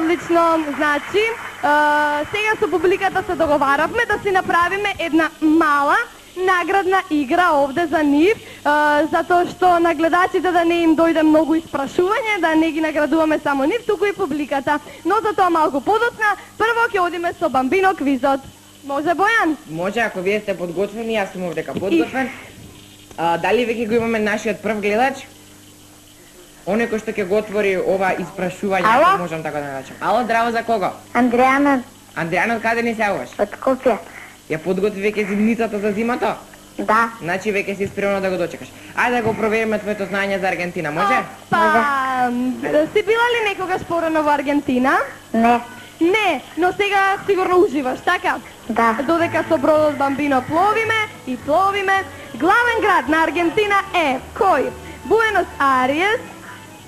Одлично, значи, сега со публиката се договаравме да си направиме една мала наградна игра овде за нив, затоа што на гледачите да не им дојде многу испрашување, да не ги наградуваме само нив, туку и публиката. Но за тоа малку подоцна, прво ќе одиме со Бамбино квизот. Може, Бојан? Може, ако вие сте подготвени, јас сум овдека подготвен. Дали веќе го имаме нашиот прв гледач? Оне кој што ќе го отвори ова испрашување, ако можам така да наречам. Ало, здраво, за кого? Андреана. Андреана, од каде ни се јавуваш? Од Скопје. Ја подготви веќе зимницата за зимата? Да. Значи веќе си спремна да го дочекаш. Ајде да го провериме твоето знаење за Аргентина, може? Па, си била ли некогаш порано во Аргентина? Не. Не, но сега сигурно уживаш, така? Да. Додека со бродот Бамбино пловиме и пловиме. Главен град на Аргентина е кој? Буенос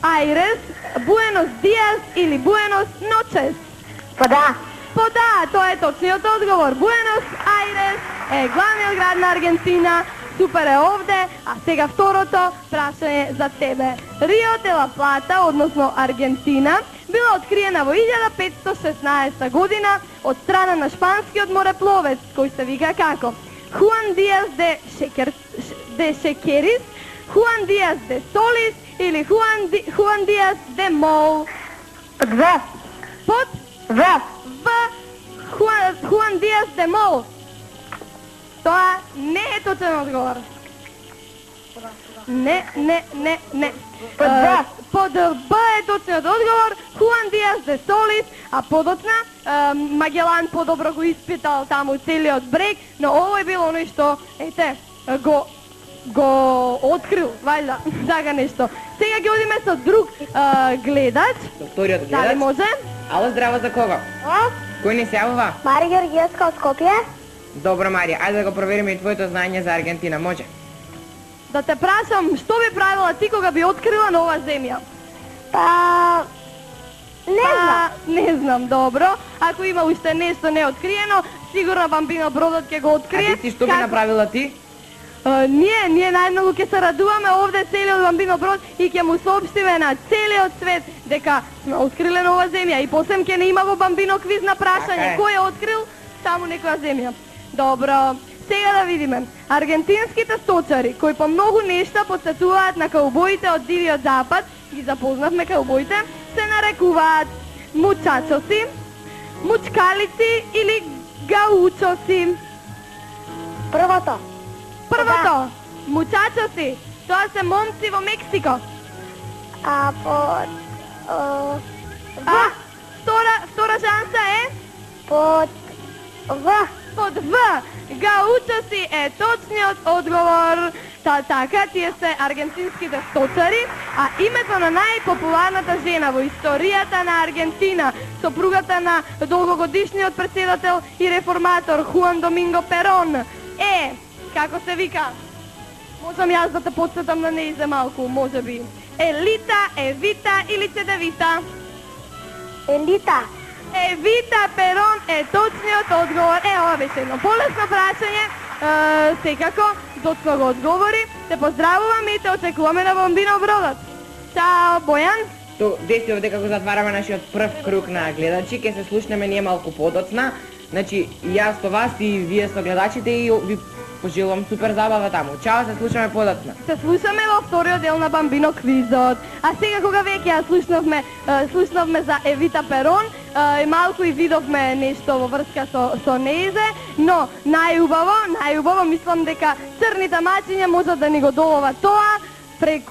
Аирес, Буенос Диас или Буенос Ночес? Па да. Па да, тоа е точниот одговор. Буенос Аирес е главниот град на Аргентина. Супер е овде, а сега второто прашање за тебе. Рио де ла Плата, односно Аргентина, била откриена во 1516 година од страна на шпанскиот морепловец, кој се вика како? Хуан Диас де Шекерис, Хуан Диас де Солис или Хуан Диас де Мол? Под В. Под В. Хуан Диас де Мол. Тоа не е точен одговор. Не. Под В. Под Б е точниот одговор. Хуан Диас де Солис, а подоцна Магелан подобро го испитал таму целиот брег, но ово е било нешто, ете, го открил, вајда, така нешто. Сега ќе одиме со друг гледач. Со вториот гледач. Дали може? Ало, здраво, за кого? Кој ни се јавува? Мари Георгиевска од Скопје. Добро, Марија, ајде да го провериме и твоето знаење за Аргентина, може? Да те прашам, што би правила ти кога би открила нова земја? Па... Не знам. Не знам, добро. Ако има уште нешто неоткриено, сигурно Бамбино бродот ќе го открие. А ти си што би направила ти? Ние најмногу ќе се радуваме овде целиот Бамбино брод и ќе му соопштиме на целиот свет дека сме откриле нова земја и посем ќе не има во Бамбино квиз на прашање кој е открил само некоја земја. Добро, сега да видиме. Аргентинските сточари, кои по многу нешта потсетуваат на каубоите од Дивиот Запад, ги запознавме каубоите, се нарекуваат мучачоси, мучкалици или гаучоси. Првото. Првото, мучачоси, тоа се момци во Мексико. А под... Втора шанса е? Под... В. Под В. Гаучоси е точниот одговор. Така, тие се аргентинските сточари, а името на најпопуларната жена во историјата на Аргентина, сопругата на долгогодишниот претседател и реформатор Хуан Доминго Перон е, како се вика? Можам јас да те подсетам на нејзе малку, може би. Елита, Евита или Цедевита? Елита. Евита Перон е точниот одговор. Ова беше едно полесно прашање. Секако, точно го одговори. Те поздравуваме и те очекуваме на Бамбино бродот. Чао, Бојан. Десиот дека го затвараме нашиот прв круг на гледачи, ќе се слушнеме ние малку подоцна. Значи, јас со вас и вие со гледачите и ви пожелувам супер забава таму. Чао, се слушаме подоцна. Се слушаме во вториот дел на Бамбино квизот. А сега кога веќе ја слушнавме за Евита Перон, и малку и видовме нешто во врска со нејзе, но најубаво мислам дека црните мачиња можат да ни го долова тоа преку